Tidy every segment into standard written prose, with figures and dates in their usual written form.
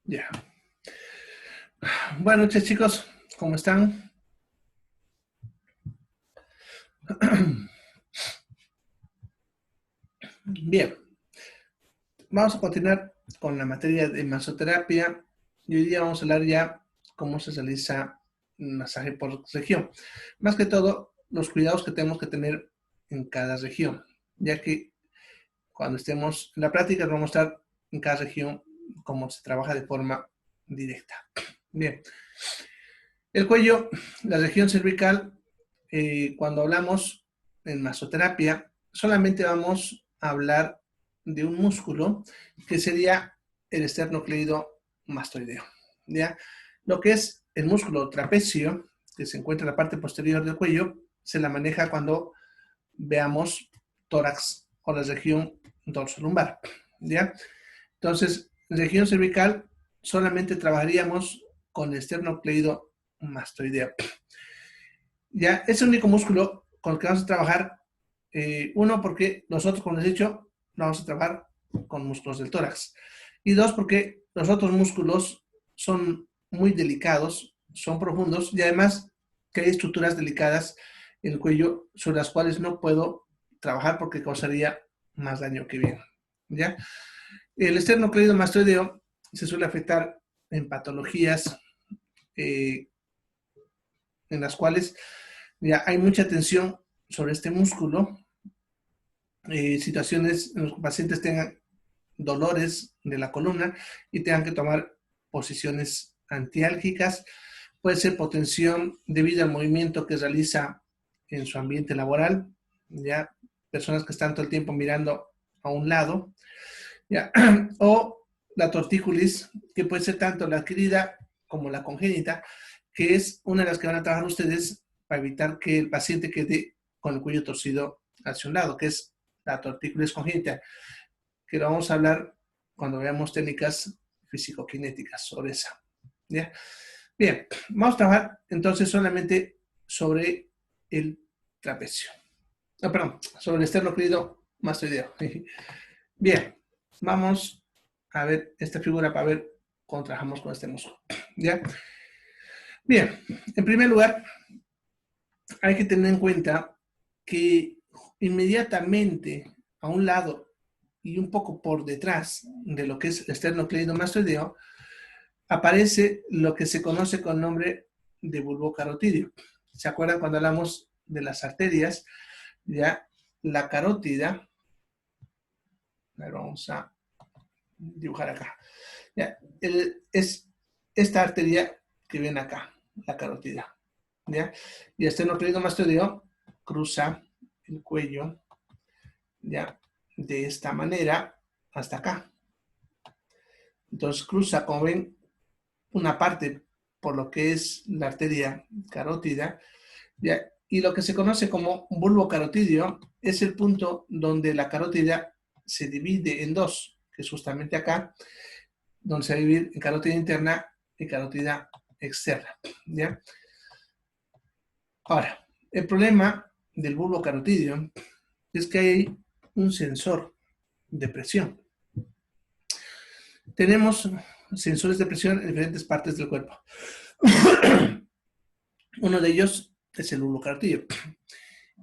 Ya. Buenas noches, chicos. ¿Cómo están? Bien. Vamos a continuar con la materia de masoterapia y hoy día vamos a hablar ya cómo se realiza un masaje por región. Más que todo, los cuidados que tenemos que tener en cada región, ya que cuando estemos en la práctica vamos a mostrar en cada región cómo se trabaja de forma directa. Bien. El cuello, la región cervical, cuando hablamos en masoterapia, solamente vamos a hablar de un músculo que sería el esternocleido mastoideo. ¿Ya? Lo que es el músculo trapecio, que se encuentra en la parte posterior del cuello, se la maneja cuando veamos tórax o la región dorsolumbar. ¿Ya? Entonces, región cervical solamente trabajaríamos con el esternocleido mastoideo. Ya, es el único músculo con el que vamos a trabajar. Uno, porque nosotros, como les he dicho, vamos a trabajar con músculos del tórax. Y dos, porque los otros músculos son muy delicados, son profundos y además que hay estructuras delicadas en el cuello sobre las cuales no puedo trabajar porque causaría más daño que bien. ¿Ya? El esternocleidomastoideo se suele afectar en patologías en las cuales ya hay mucha tensión sobre este músculo, situaciones en las que los pacientes tengan dolores de la columna y tengan que tomar posiciones antiálgicas. Puede ser por tensión debido al movimiento que realiza en su ambiente laboral, ya personas que están todo el tiempo mirando a un lado, ya, o la tortícolis, que puede ser tanto la adquirida como la congénita, que es una de las que van a trabajar ustedes para evitar que el paciente quede con el cuello torcido hacia un lado, que es la tortícolis congénita, que lo vamos a hablar cuando veamos técnicas físico-kinéticas sobre esa. ¿Ya? Bien, vamos a trabajar entonces solamente sobre el trapecio. No, perdón, sobre el esternocleidomastoideo. Bien, vamos a ver esta figura para ver cómo trabajamos con este músculo. ¿Ya? Bien, en primer lugar, hay que tener en cuenta que inmediatamente a un lado y un poco por detrás de lo que es el esternocleidomastoideo aparece lo que se conoce con nombre de bulbo carotidio. ¿Se acuerdan cuando hablamos de las arterias? Ya la carótida, vamos a dibujar acá. Ya, es esta arteria que ven acá, la carótida. ¿Ya? Y el esternocleidomastoideo cruza el cuello, ¿ya? De esta manera hasta acá. Entonces cruza, como ven, una parte por lo que es la arteria carótida, ¿ya? Y lo que se conoce como bulbo carotidio es el punto donde la carótida se divide en dos, que es justamente acá, donde se va a dividir en carótida interna y carótida externa, ¿ya? Ahora, el problema del bulbo carotidio es que hay un sensor de presión. Tenemos sensores de presión en diferentes partes del cuerpo. Uno de ellos es el bulbo carotidio.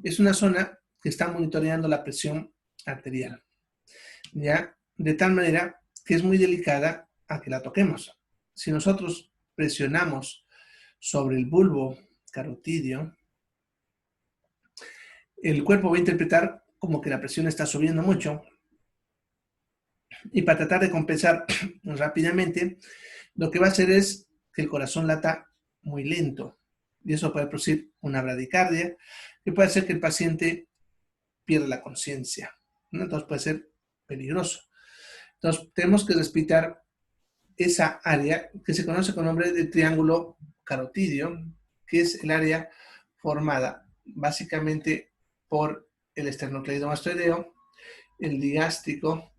Es una zona que está monitoreando la presión arterial, ¿ya? De tal manera que es muy delicada a que la toquemos. Si nosotros presionamos sobre el bulbo carotidio, el cuerpo va a interpretar como que la presión está subiendo mucho, y para tratar de compensar rápidamente, lo que va a hacer es que el corazón lata muy lento, y eso puede producir una bradicardia, que puede hacer que el paciente pierda la conciencia, ¿no? Entonces puede ser peligroso. Entonces tenemos que respetar esa área que se conoce con nombre de triángulo carotidio, que es el área formada básicamente por el esternocleidomastoideo, el digástrico,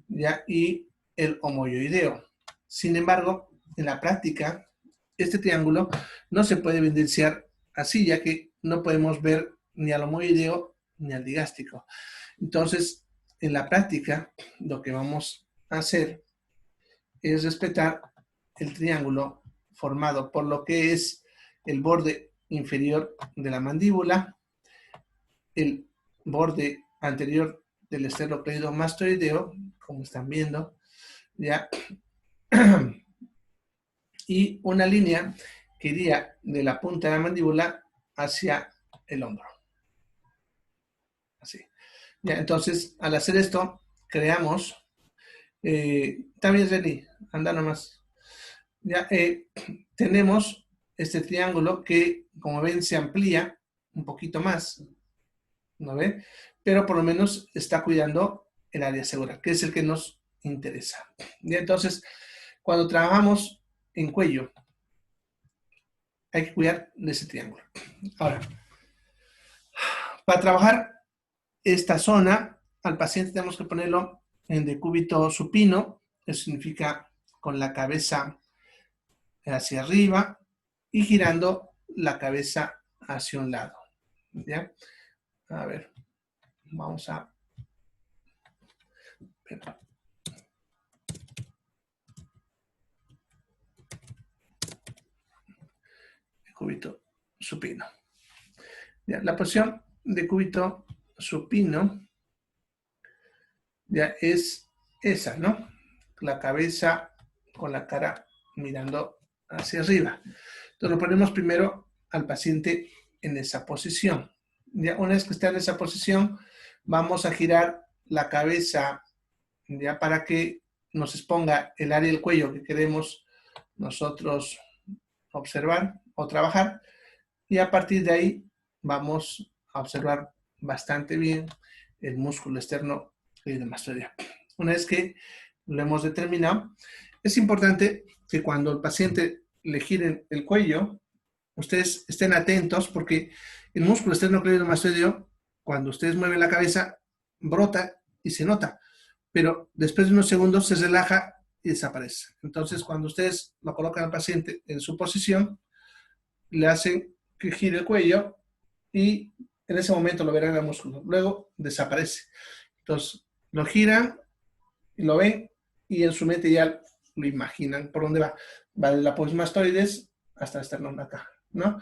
¿ya? Y el homoyoideo. Sin embargo, en la práctica, este triángulo no se puede evidenciar así, ya que no podemos ver ni al homoyoideo ni al digástrico. Entonces, en la práctica, lo que vamos a hacer es respetar el triángulo formado por lo que es el borde inferior de la mandíbula, el borde anterior del esternocleidomastoideo, como están viendo, ¿ya? Y una línea que iría de la punta de la mandíbula hacia el hombro. Así. ¿Ya? Entonces, al hacer esto, creamos... está bien, Reni, anda nomás. Ya, tenemos este triángulo que, como ven, se amplía un poquito más, ¿no ven? Pero por lo menos está cuidando el área segura, que es el que nos interesa. Y entonces, cuando trabajamos en cuello, hay que cuidar de ese triángulo. Ahora, para trabajar esta zona, al paciente tenemos que ponerlo en decúbito supino, eso significa con la cabeza hacia arriba y girando la cabeza hacia un lado. ¿Ya? A ver, vamos a... Cúbito supino. ¿Ya? La posición de cúbito supino ya es esa, ¿no? La cabeza con la cara mirando hacia arriba. Entonces lo ponemos primero al paciente en esa posición. Ya una vez que está en esa posición, vamos a girar la cabeza ya para que nos exponga el área del cuello que queremos nosotros observar o trabajar, y a partir de ahí vamos a observar bastante bien el músculo externo esternocleidomastoideo. Una vez que lo hemos determinado, es importante que cuando el paciente le giren el cuello, ustedes estén atentos porque el músculo esternocleidomastoideo, cuando ustedes mueven la cabeza, brota y se nota, pero después de unos segundos se relaja y desaparece. Entonces, cuando ustedes lo colocan al paciente en su posición, le hacen que gire el cuello y en ese momento lo verán en el músculo. Luego desaparece. Entonces, lo giran y lo ven y en su mente ya lo imaginan por dónde va. Va de la apogismastoides hasta el esternón acá, ¿no?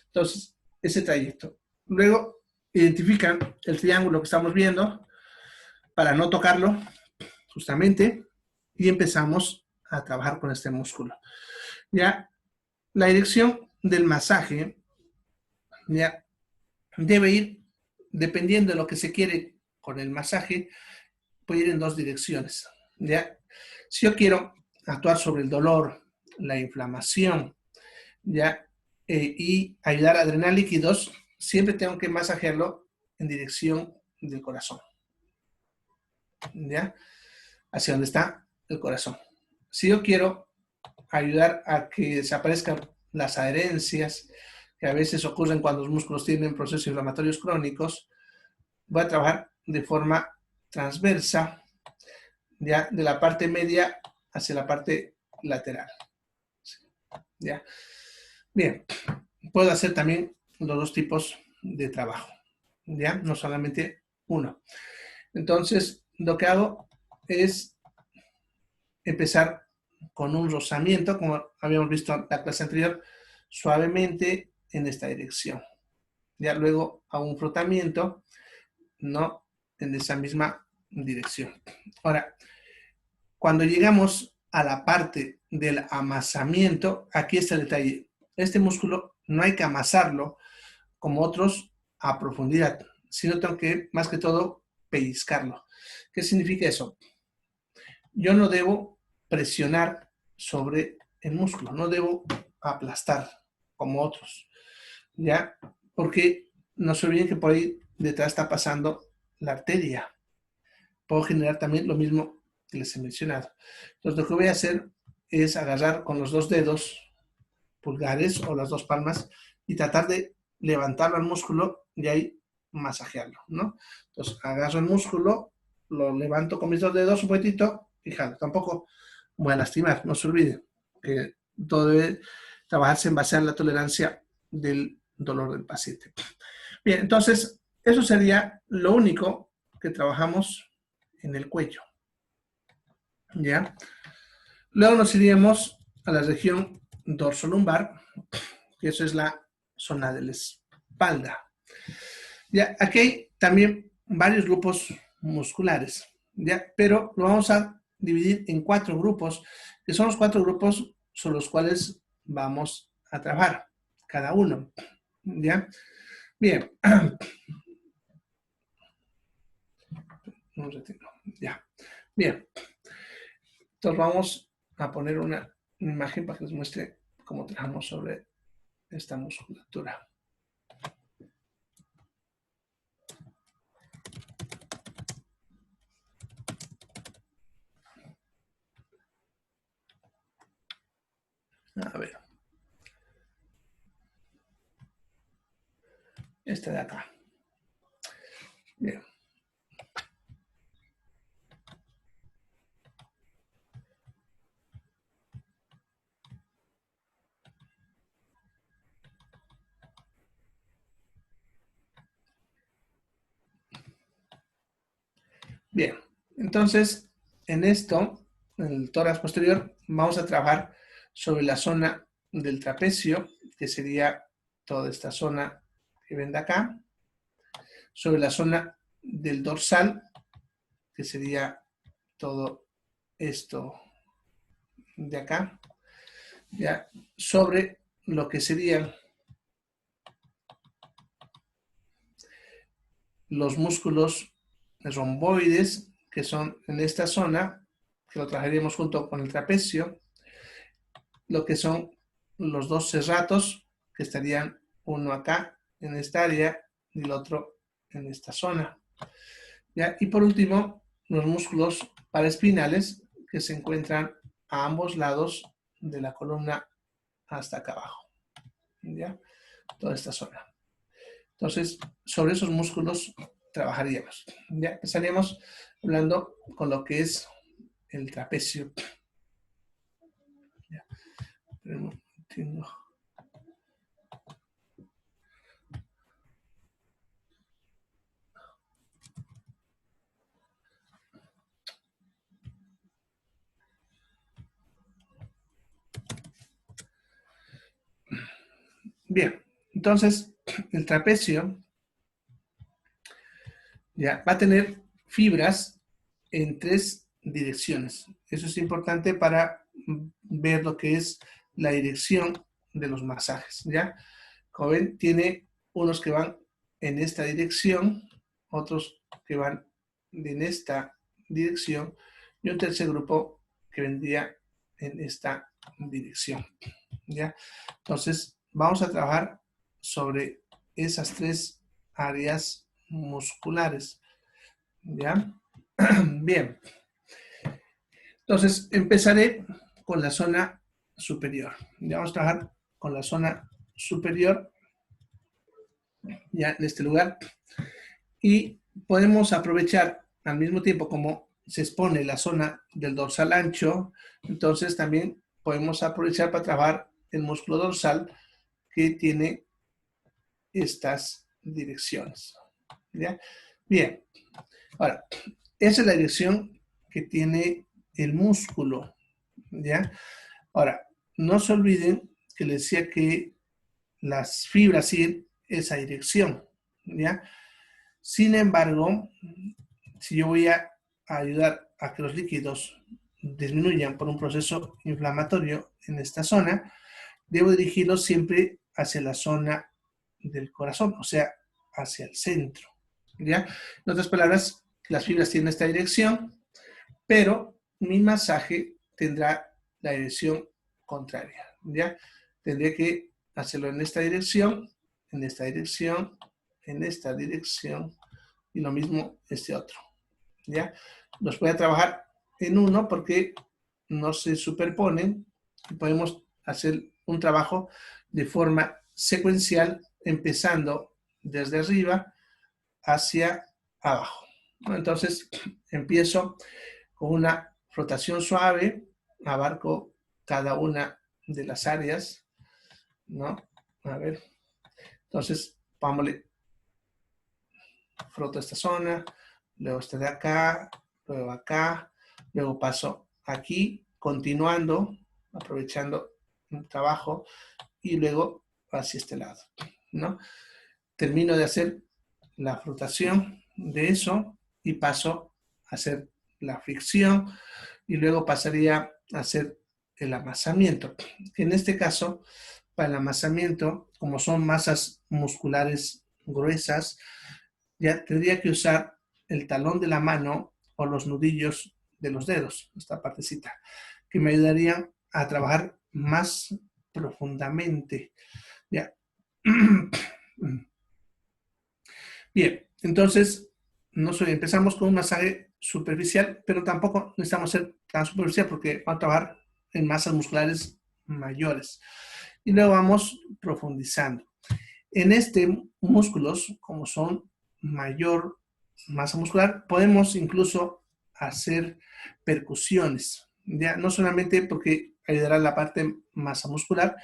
Entonces, ese trayecto. Luego, identifican el triángulo que estamos viendo para no tocarlo, justamente, y empezamos a trabajar con este músculo. Ya, la dirección del masaje, ya, debe ir, dependiendo de lo que se quiere con el masaje, puede ir en dos direcciones, ¿ya? Si yo quiero actuar sobre el dolor, la inflamación, ¿ya? Y ayudar a drenar líquidos, siempre tengo que masajearlo en dirección del corazón, ¿ya? Hacia donde está el corazón. Si yo quiero ayudar a que desaparezcan las adherencias que a veces ocurren cuando los músculos tienen procesos inflamatorios crónicos, voy a trabajar de forma transversa, ya de la parte media hacia la parte lateral. ¿Ya? Bien, puedo hacer también los dos tipos de trabajo, ¿ya? No solamente uno. Entonces, lo que hago es empezar con un rozamiento, como habíamos visto en la clase anterior, suavemente en esta dirección. Ya luego hago un frotamiento, no en esa misma dirección. Ahora, cuando llegamos a la parte del amasamiento, aquí está el detalle. Este músculo no hay que amasarlo como otros a profundidad, sino tengo que, más que todo, pellizcarlo. ¿Qué significa eso? Yo no debo presionar sobre el músculo, no debo aplastar como otros, ¿ya? Porque no se olviden que por ahí detrás está pasando la arteria. Puedo generar también lo mismo que les he mencionado. Entonces, lo que voy a hacer es agarrar con los dos dedos pulgares o las dos palmas y tratar de levantarlo al músculo y ahí masajearlo, ¿no? Entonces, agarro el músculo, lo levanto con mis dos dedos un poquitito y jalo. Tampoco voy a lastimar, no se olvide que todo debe trabajarse en base a la tolerancia del dolor del paciente. Bien, entonces, eso sería lo único que trabajamos en el cuello, ¿ya? Luego nos iríamos a la región dorsolumbar, que eso es la zona de la espalda. Ya, aquí hay también varios grupos musculares, ¿ya? Pero lo vamos a dividir en 4 grupos, que son los 4 grupos sobre los cuales vamos a trabajar, cada uno, ¿ya? Bien. Un retiro, ya. Bien. Entonces vamos a poner una imagen para que les muestre cómo trabajamos sobre esta musculatura. A ver. Esta de acá. Bien. Bien. Entonces, en esto, en el tórax posterior, vamos a trabajar sobre la zona del trapecio, que sería toda esta zona que ven de acá, sobre la zona del dorsal, que sería todo esto de acá, ya, sobre lo que serían los músculos romboides, que son en esta zona, que lo trabajaríamos junto con el trapecio, lo que son los dos serratos, que estarían uno acá, en esta área, y el otro en esta zona. ¿Ya? Y por último, los músculos paraespinales, que se encuentran a ambos lados de la columna hasta acá abajo. ¿Ya? Toda esta zona. Entonces, sobre esos músculos trabajaríamos. Ya empezaríamos hablando con lo que es el trapecio. Ya, pero entiendo. Bien, entonces el trapecio ya va a tener fibras en 3 direcciones. Eso es importante para ver lo que es la dirección de los masajes, ¿ya? Como ven, tiene unos que van en esta dirección, otros que van en esta dirección y un tercer grupo que vendría en esta dirección, ¿ya? Entonces, vamos a trabajar sobre esas 3 áreas musculares, ¿ya? Bien, entonces empezaré con la zona superior. Ya vamos a trabajar con la zona superior, ya en este lugar, y podemos aprovechar al mismo tiempo como se expone la zona del dorsal ancho, entonces también podemos aprovechar para trabajar el músculo dorsal que tiene estas direcciones, ¿ya? Bien, ahora, esa es la dirección que tiene el músculo, ¿ya? Ahora, no se olviden que les decía que las fibras siguen esa dirección, ¿ya? Sin embargo, si yo voy a ayudar a que los líquidos disminuyan por un proceso inflamatorio en esta zona, debo dirigirlos siempre hacia la zona del corazón, o sea, hacia el centro, ¿ya? En otras palabras, las fibras tienen esta dirección, pero mi masaje tendrá la dirección contraria, ¿ya? Tendré que hacerlo en esta dirección, en esta dirección, en esta dirección y lo mismo este otro, ¿ya? Los voy a trabajar en uno porque no se superponen y podemos hacer un trabajo de forma secuencial empezando desde arriba hacia abajo. Entonces empiezo con una rotación suave, abarco cada una de las áreas, ¿no? A ver, entonces, vámonos, froto esta zona, luego esta de acá, luego acá, luego paso aquí, continuando, aprovechando el trabajo, y luego hacia este lado, ¿no? Termino de hacer la frotación de eso y paso a hacer la fricción y luego pasaría a hacer el amasamiento. En este caso, para el amasamiento, como son masas musculares gruesas, ya tendría que usar el talón de la mano o los nudillos de los dedos, esta partecita, que me ayudarían a trabajar más profundamente. Ya. Bien, entonces empezamos con un masaje superficial, pero tampoco necesitamos ser tan superficial porque vamos a trabajar en masas musculares mayores. Y luego vamos profundizando. En músculos, como son mayor masa muscular, podemos incluso hacer percusiones, ¿ya? No solamente porque ayudará la parte masa muscular,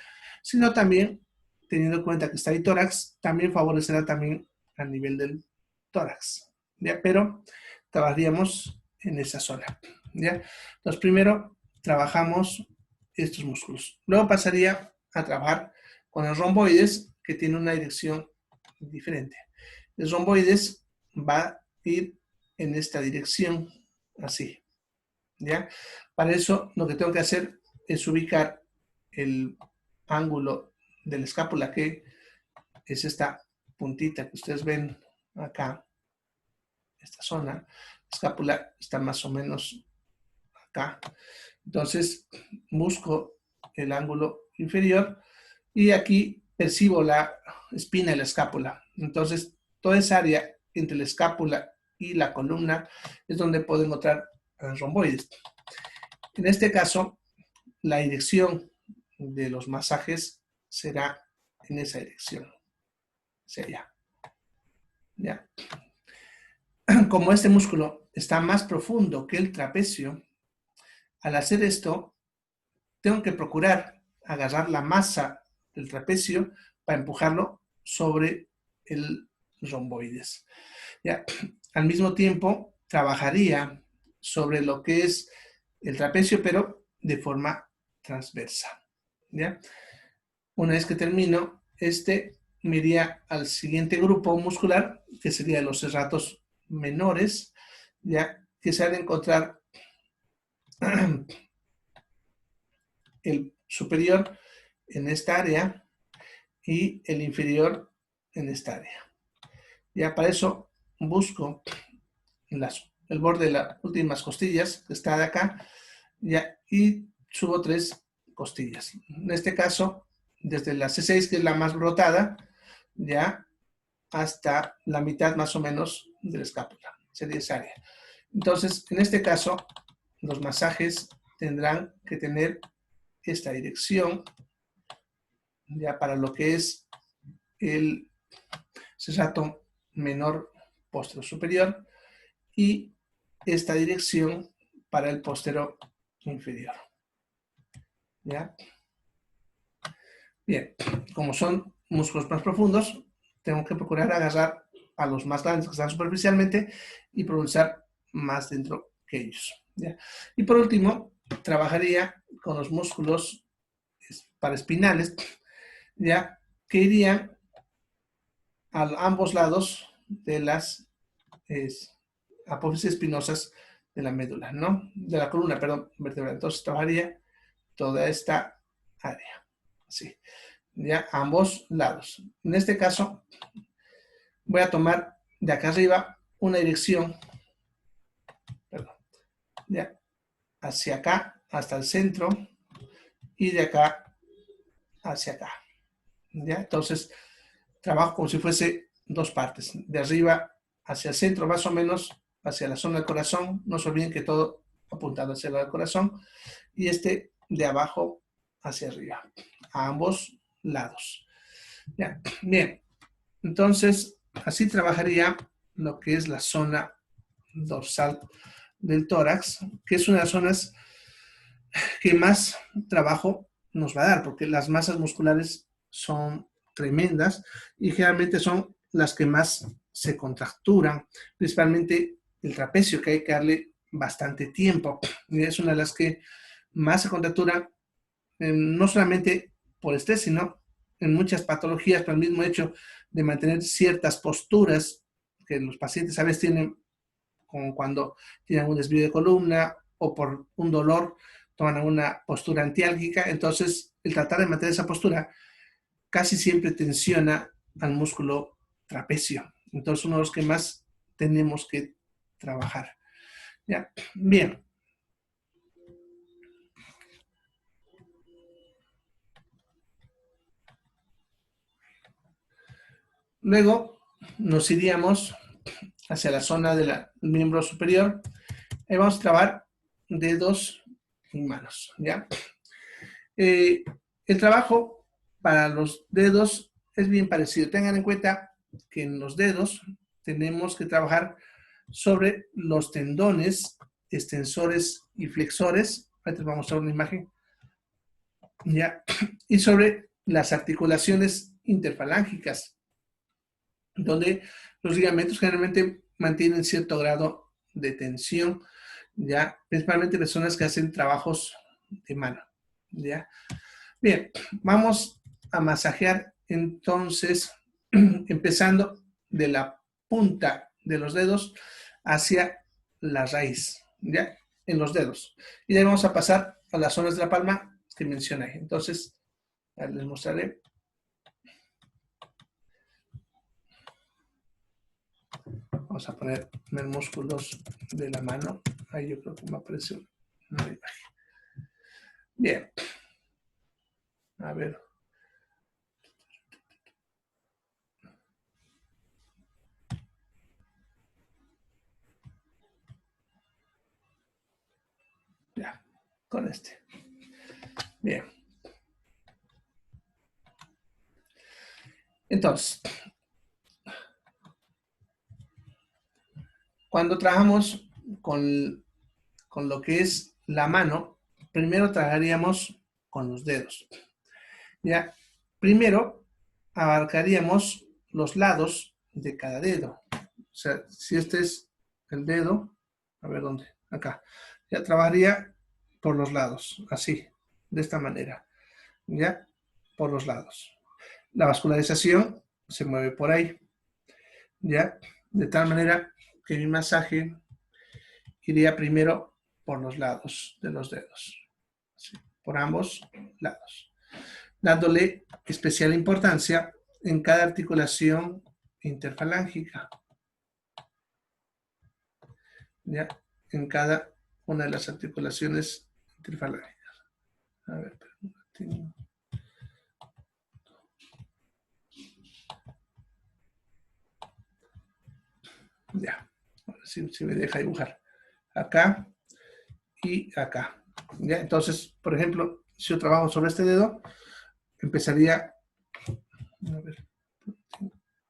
sino también, teniendo en cuenta que está ahí tórax, también favorecerá también a nivel del tórax, ¿ya? Pero trabajaríamos en esa zona, ¿ya? Entonces, primero trabajamos estos músculos. Luego pasaría a trabajar con el romboides, que tiene una dirección diferente. El romboides va a ir en esta dirección, así, ¿ya? Para eso, lo que tengo que hacer es ubicar el ángulo de la escápula, que es esta puntita que ustedes ven acá, esta zona. La escápula está más o menos acá. Entonces, busco el ángulo inferior y aquí percibo la espina y la escápula. Entonces, toda esa área entre la escápula y la columna es donde puedo encontrar romboides. En este caso, la dirección de los masajes será en esa dirección, hacia allá. ¿Ya? Como este músculo está más profundo que el trapecio, al hacer esto, tengo que procurar agarrar la masa del trapecio para empujarlo sobre el romboides. ¿Ya? Al mismo tiempo, trabajaría sobre lo que es el trapecio, pero de forma transversa. ¿Ya? Una vez que termino, me iría al siguiente grupo muscular, que sería los serratos menores, ya que se han de encontrar el superior en esta área y el inferior en esta área. Ya para eso busco el borde de las últimas costillas, que está de acá, ya, y subo 3 costillas. En este caso, desde la C6, que es la más brotada, ya, hasta la mitad más o menos de la escápula. Sería esa área. Entonces, en este caso, los masajes tendrán que tener esta dirección, ya para lo que es el serrato menor posterior superior y esta dirección para el posterior inferior. ¿Ya? Bien, como son músculos más profundos, tengo que procurar agarrar a los más grandes que están superficialmente y progresar más dentro que ellos. ¿Ya? Y por último, trabajaría con los músculos paraespinales, ya, que irían a ambos lados de las apófisis espinosas de la médula, ¿no? De la columna, perdón, vertebral. Entonces trabajaría toda esta área, así, ya, a ambos lados. En este caso, voy a tomar de acá arriba una dirección, perdón, ya, hacia acá, hasta el centro, y de acá hacia acá, ¿ya? Entonces, trabajo como si fuese 2 partes, de arriba hacia el centro, más o menos, hacia la zona del corazón. No se olviden que todo apuntado hacia el corazón, y de abajo hacia arriba, a ambos lados. ¿Ya? Bien, entonces, así trabajaría lo que es la zona dorsal del tórax, que es una de las zonas que más trabajo nos va a dar, porque las masas musculares son tremendas y generalmente son las que más se contracturan, principalmente el trapecio, que hay que darle bastante tiempo. Y es una de las que más se contractura, no solamente por estrés, sino en muchas patologías, por el mismo hecho de mantener ciertas posturas que los pacientes a veces tienen, como cuando tienen un desvío de columna o por un dolor, toman una postura antiálgica. Entonces, el tratar de mantener esa postura casi siempre tensiona al músculo trapecio. Entonces, uno de los que más tenemos que trabajar. ¿Ya? Bien. Luego nos iríamos hacia la zona del miembro superior. Ahí vamos a trabajar dedos y manos, ¿ya? El trabajo para los dedos es bien parecido. Tengan en cuenta que en los dedos tenemos que trabajar sobre los tendones, extensores y flexores. Ahorita les voy a mostrar una imagen. ¿Ya? Y sobre las articulaciones interfalángicas, donde los ligamentos generalmente mantienen cierto grado de tensión, ya, principalmente personas que hacen trabajos de mano, ya. Bien, vamos a masajear entonces, empezando de la punta de los dedos hacia la raíz, ya, en los dedos. Y de ahí vamos a pasar a las zonas de la palma que mencioné. Entonces, les mostraré. Vamos a poner músculos de la mano. Ahí yo creo que me aparece una imagen. Bien. A ver. Ya, con este. Bien. Entonces, cuando trabajamos con lo que es la mano, primero trabajaríamos con los dedos. Ya, primero abarcaríamos los lados de cada dedo. O sea, si este es el dedo, a ver dónde, acá. Ya trabajaría por los lados, así, de esta manera. Ya, por los lados. La vascularización se mueve por ahí, ¿ya? De tal manera que mi masaje iría primero por los lados de los dedos, ¿sí? Por ambos lados, dándole especial importancia en cada articulación interfalángica, ¿ya? En cada una de las articulaciones interfalángicas. A ver, ya, ahora sí, me deja dibujar. Acá y acá. ¿Ya? Entonces, por ejemplo, si yo trabajo sobre este dedo, empezaría, a ver,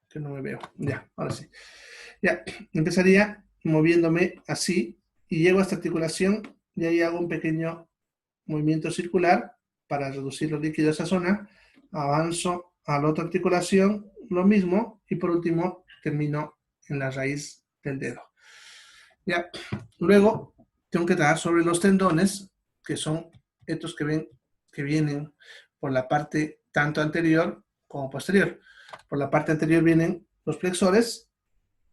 que no me veo, ya, ahora sí. Ya, empezaría moviéndome así y llego a esta articulación y ahí hago un pequeño movimiento circular para reducir los líquidos a esa zona, avanzo a la otra articulación, lo mismo, y por último termino en la raíz del dedo. Ya, luego tengo que trabajar sobre los tendones, que son estos que ven que vienen por la parte tanto anterior como posterior. Por la parte anterior vienen los flexores,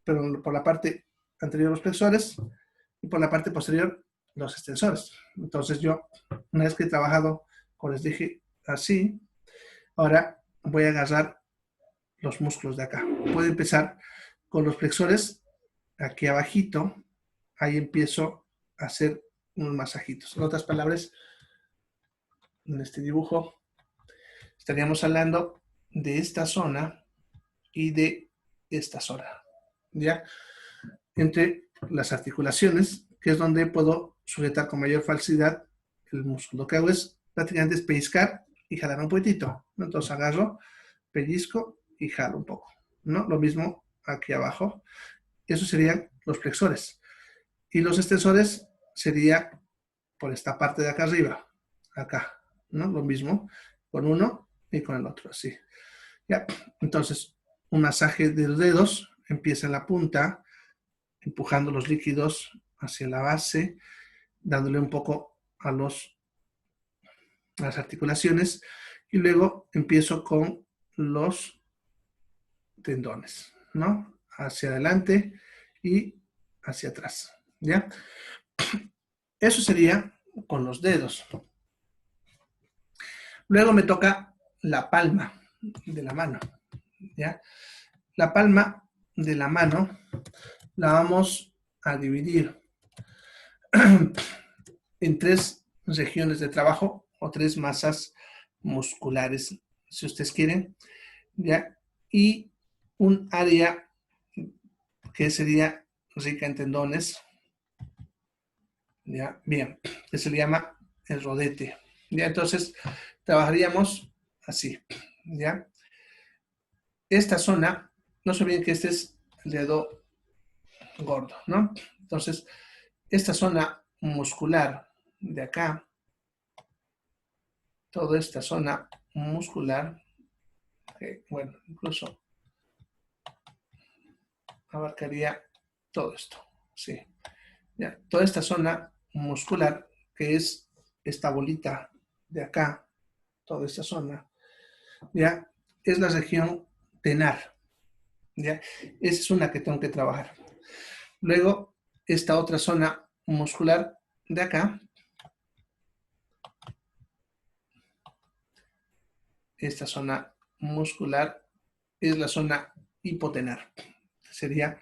pero por la parte anterior los flexores y por la parte posterior los extensores. Entonces yo, una vez que he trabajado, como les dije, así, ahora voy a agarrar los músculos de acá. Puedo empezar con los flexores aquí abajito, ahí empiezo a hacer unos masajitos. En otras palabras, en este dibujo estaríamos hablando de esta zona y de esta zona, ¿ya? Entre las articulaciones, que es donde puedo sujetar con mayor facilidad el músculo. Lo que hago es prácticamente es pellizcar y jalar un poquitito. Entonces agarro, pellizco y jalo un poco, ¿no? Lo mismo aquí abajo. Esos serían los flexores. Y los extensores sería por esta parte de acá arriba, acá, ¿no? Lo mismo con uno y con el otro, así. Ya, entonces, un masaje de los dedos empieza en la punta, empujando los líquidos hacia la base, dándole un poco a las articulaciones, y luego empiezo con los tendones, ¿no? Hacia adelante y hacia atrás, ¿ya? Eso sería con los dedos. Luego me toca la palma de la mano, ¿ya? La palma de la mano la vamos a dividir en 3 regiones de trabajo o 3 masas musculares, si ustedes quieren, ¿ya? Y un área que sería rica en tendones, ¿ya? Bien, que se le llama el rodete, ¿ya? Entonces, trabajaríamos así, ¿ya? Esta zona, no se olviden que este es el dedo gordo, ¿no? Entonces, esta zona muscular de acá, toda esta zona muscular, que, bueno, incluso abarcaría todo esto, ¿sí? Ya, toda esta zona muscular, que es esta bolita de acá, toda esta zona, ya, es la región tenar, ya, esa es una que tengo que trabajar. Luego, esta otra zona muscular de acá, esta zona muscular es la zona hipotenar. Sería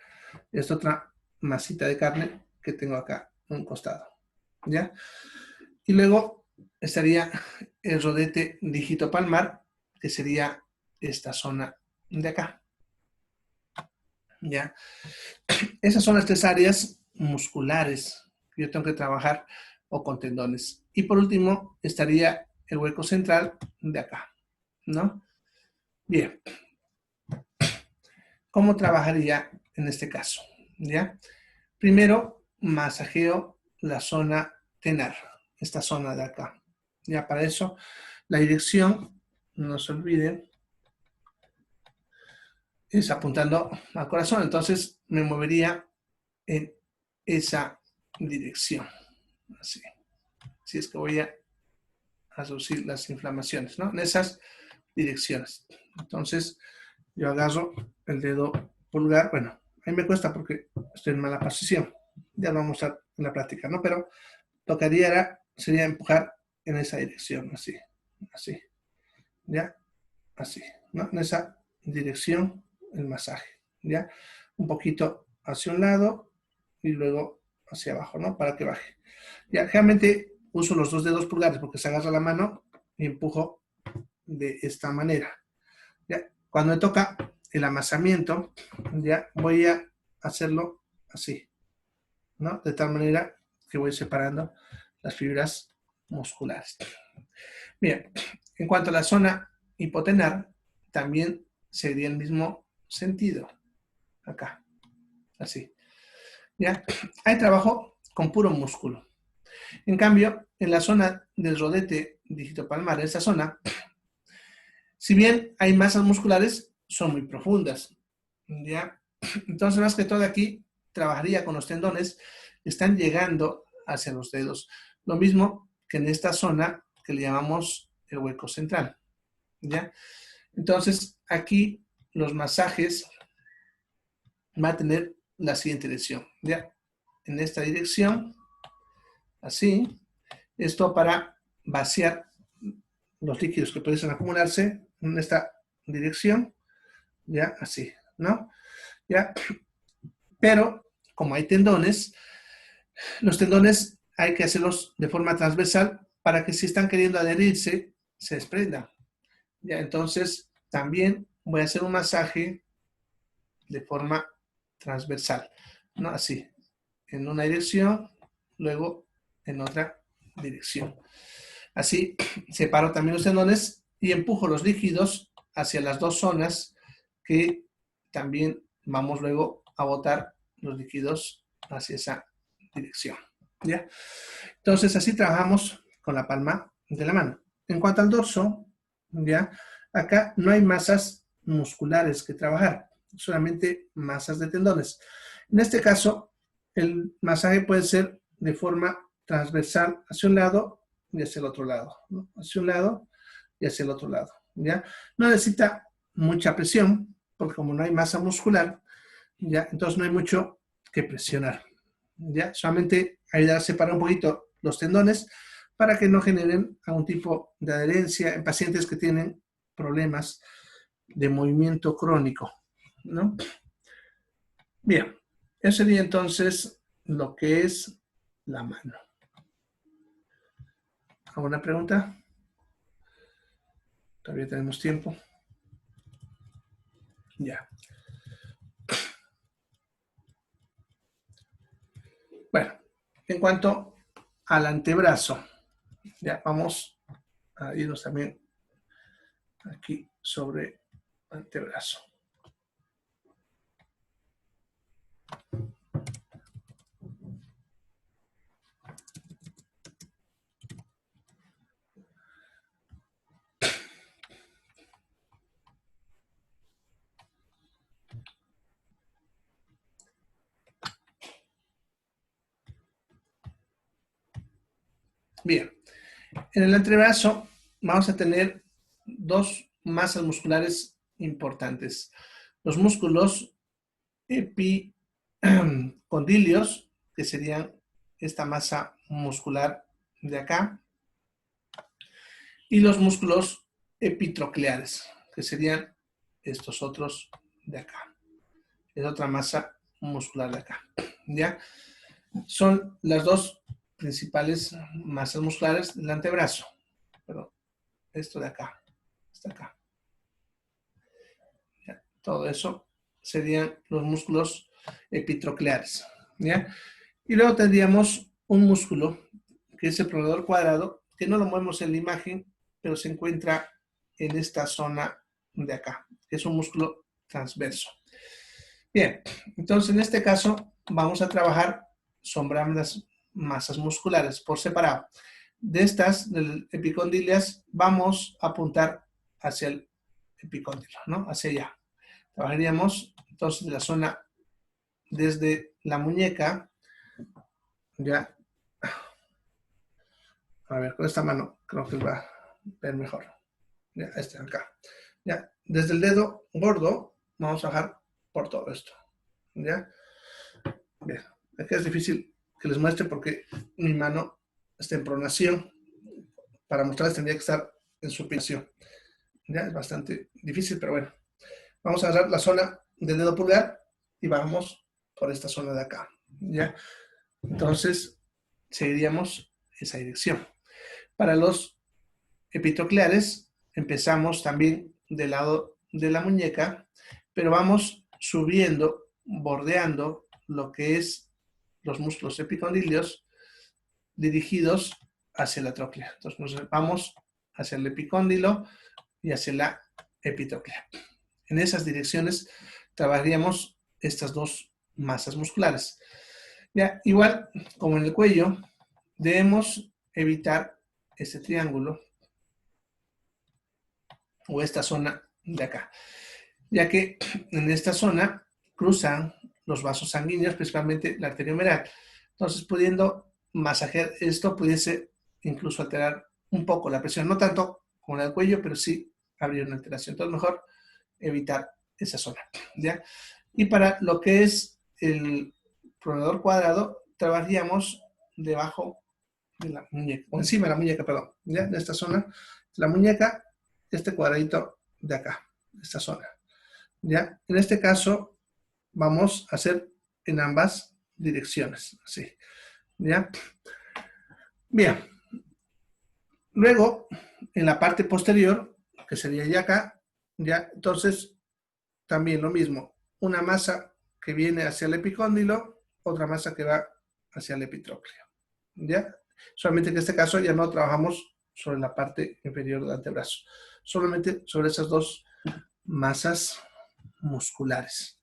esta otra masita de carne que tengo acá a un costado, ¿ya? Y luego estaría el rodete dígito palmar, que sería esta zona de acá, ¿ya? Esas son las 3 áreas musculares que yo tengo que trabajar o con tendones. Y por último estaría el hueco central de acá, ¿no? Bien, ¿cómo trabajaría en este caso? ¿Ya? Primero, masajeo la zona tenar, esta zona de acá. Ya para eso, la dirección, no se olviden, es apuntando al corazón. Entonces, me movería en esa dirección. Así. Si es que voy a reducir las inflamaciones, ¿no? En esas direcciones. Entonces, yo agarro el dedo pulgar. Bueno, a mí me cuesta porque estoy en mala posición. Ya lo vamos a mostrar en la práctica, ¿no? Pero lo que haría sería empujar en esa dirección, así, así, ¿ya? Así, ¿no? En esa dirección el masaje, ¿ya? Un poquito hacia un lado y luego hacia abajo, ¿no? Para que baje. Ya, realmente uso los dos dedos pulgares porque se agarra la mano y empujo de esta manera. ¿Ya? Cuando me toca el amasamiento, ya voy a hacerlo así, ¿no? De tal manera que voy separando las fibras musculares. Bien, en cuanto a la zona hipotenar, también sería el mismo sentido. Acá, así. ¿Ya? Hay trabajo con puro músculo. En cambio, en la zona del rodete digitopalmar, en esa zona, si bien hay masas musculares, son muy profundas. ¿Ya? Entonces, más que todo aquí, trabajaría con los tendones que están llegando hacia los dedos. Lo mismo que en esta zona que le llamamos el hueco central. ¿Ya? Entonces, aquí los masajes van a tener la siguiente dirección. ¿Ya? En esta dirección, así. Esto para vaciar los líquidos que pueden acumularse en esta dirección. ¿Ya? Así, ¿no? ¿Ya? Pero, como hay tendones, los tendones hay que hacerlos de forma transversal para que si están queriendo adherirse, se desprendan. ¿Ya? Entonces, también voy a hacer un masaje de forma transversal, ¿no? Así, en una dirección, luego en otra dirección. Así, separo también los tendones y empujo los líquidos hacia las dos zonas que también vamos luego a botar los líquidos hacia esa dirección. ¿Ya? Entonces, así trabajamos con la palma de la mano. En cuanto al dorso, ¿ya? Acá no hay masas musculares que trabajar, solamente masas de tendones. En este caso, el masaje puede ser de forma transversal hacia un lado y hacia el otro lado, ¿no? Hacia un lado y hacia el otro lado, ¿ya? No necesita mucha presión, porque como no hay masa muscular, ¿ya? Entonces no hay mucho que presionar, ¿ya? Solamente ayudar a separar un poquito los tendones para que no generen algún tipo de adherencia en pacientes que tienen problemas de movimiento crónico, ¿no? Bien, eso sería entonces lo que es la mano. ¿Alguna pregunta? Todavía tenemos tiempo. Ya. Bueno, en cuanto al antebrazo, ya vamos a irnos también aquí sobre antebrazo. Bien, en el antebrazo vamos a tener dos masas musculares importantes. Los músculos epicondilios, que serían esta masa muscular de acá, y los músculos epitrocleares, que serían estos otros de acá. Es otra masa muscular de acá. ¿Ya? Son las dos principales masas musculares del antebrazo. Pero esto de acá, hasta acá. ¿Ya? Todo eso serían los músculos epitrocleares. ¿Ya? Y luego tendríamos un músculo, que es el pronador cuadrado, que no lo movemos en la imagen, pero se encuentra en esta zona de acá, que es un músculo transverso. Bien, entonces en este caso vamos a trabajar sobre ambas masas musculares por separado. De estas, de epicondilias, vamos a apuntar hacia el epicóndilo, ¿no? Hacia allá. Trabajaríamos entonces de la zona desde la muñeca, ya. A ver, con esta mano creo que va a ver mejor. Ya, este acá. Ya, desde el dedo gordo vamos a bajar por todo esto. Ya, bien. Aquí es difícil que les muestre porque mi mano está en pronación. Para mostrarles tendría que estar en supinación. Ya, es bastante difícil, pero bueno. Vamos a agarrar la zona del dedo pulgar y vamos por esta zona de acá. ¿Ya? Entonces, seguiríamos esa dirección. Para los epitocleares, empezamos también del lado de la muñeca, pero vamos subiendo, bordeando lo que es los músculos epicondilios dirigidos hacia la tróclea. Entonces, nos vamos hacia el epicóndilo y hacia la epitoclea. En esas direcciones trabajaríamos estas dos masas musculares. Ya, igual como en el cuello, debemos evitar este triángulo o esta zona de acá, ya que en esta zona cruzan los vasos sanguíneos, principalmente la arteria humeral. Entonces, pudiendo masajear esto, pudiese incluso alterar un poco la presión, no tanto como la del cuello, pero sí habría una alteración. Entonces, mejor evitar esa zona, ¿ya? Y para lo que es el pronador cuadrado, trabajaríamos debajo de la muñeca, o encima de la muñeca, perdón, ¿ya? De esta zona, la muñeca, este cuadradito de acá, esta zona, ¿ya? En este caso, vamos a hacer en ambas direcciones, así, ¿ya? Bien. Luego, en la parte posterior, que sería ya acá, ¿ya? Entonces, también lo mismo, una masa que viene hacia el epicóndilo, otra masa que va hacia el epitrócleo, ¿ya? Solamente que en este caso ya no trabajamos sobre la parte inferior del antebrazo, solamente sobre esas dos masas musculares,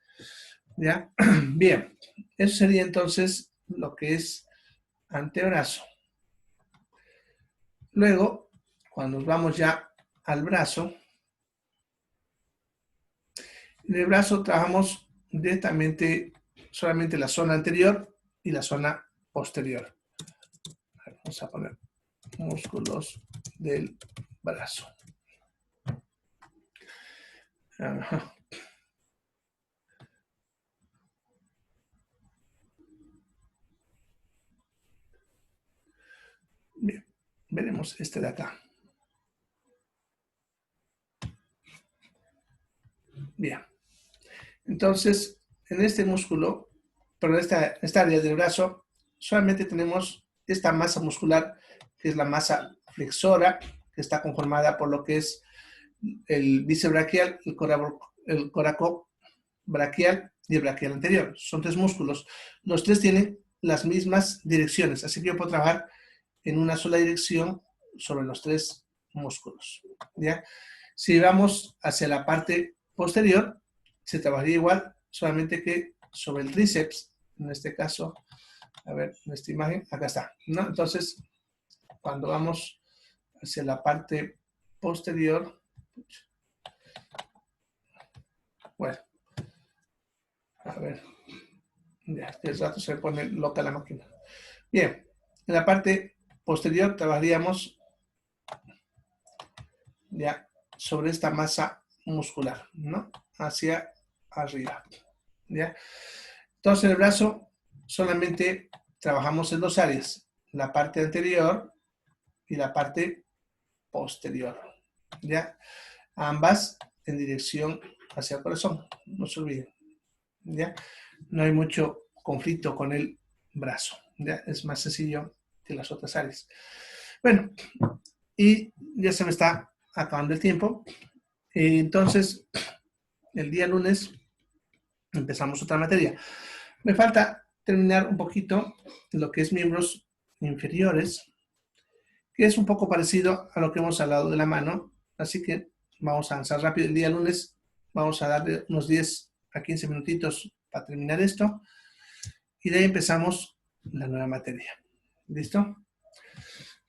¿ya? Bien, eso sería entonces lo que es antebrazo. Luego, cuando nos vamos ya al brazo, en el brazo trabajamos directamente solamente la zona anterior y la zona posterior. Vamos a poner músculos del brazo. Ajá. Bien, veremos este de acá. Bien, entonces en este músculo, pero en esta área del brazo, solamente tenemos esta masa muscular, que es la masa flexora, que está conformada por lo que es el bíceps braquial, el coraco braquial y el braquial anterior. Son tres músculos. Los tres tienen las mismas direcciones, así que yo puedo trabajar en una sola dirección sobre los tres músculos. ¿Ya? Si vamos hacia la parte posterior, se trabajaría igual, solamente que sobre el tríceps, en este caso, a ver, en esta imagen, acá está, ¿no? Entonces, cuando vamos hacia la parte posterior, bueno, a ver, ya, el rato se pone loca la máquina. Bien, en la parte posterior trabajaríamos ya sobre esta masa muscular, ¿no? Hacia arriba, ¿ya? Entonces, en el brazo solamente trabajamos en dos áreas, la parte anterior y la parte posterior, ¿ya? Ambas en dirección hacia el corazón, no se olviden, ¿ya? No hay mucho conflicto con el brazo, ¿ya? Es más sencillo que las otras áreas. Bueno, y ya se me está acabando el tiempo. Entonces, el día lunes empezamos otra materia. Me falta terminar un poquito lo que es miembros inferiores, que es un poco parecido a lo que hemos hablado de la mano, así que vamos a avanzar rápido. El día lunes vamos a darle unos 10 a 15 minutitos para terminar esto y de ahí empezamos la nueva materia. ¿Listo?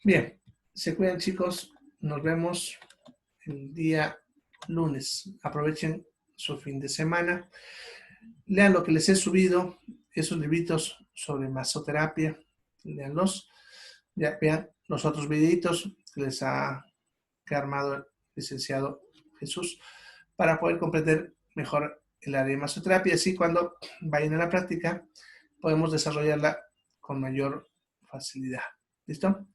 Bien, se cuidan chicos, nos vemos el día lunes. Aprovechen su fin de semana. Lean lo que les he subido, esos libritos sobre masoterapia, leanlos. Ya vean los otros videitos que les ha armado licenciado Jesús, para poder comprender mejor el área de masoterapia. Así cuando vayan a la práctica podemos desarrollarla con mayor facilidad. ¿Listo?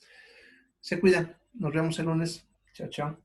Se cuidan. Nos vemos el lunes. Chao, chao.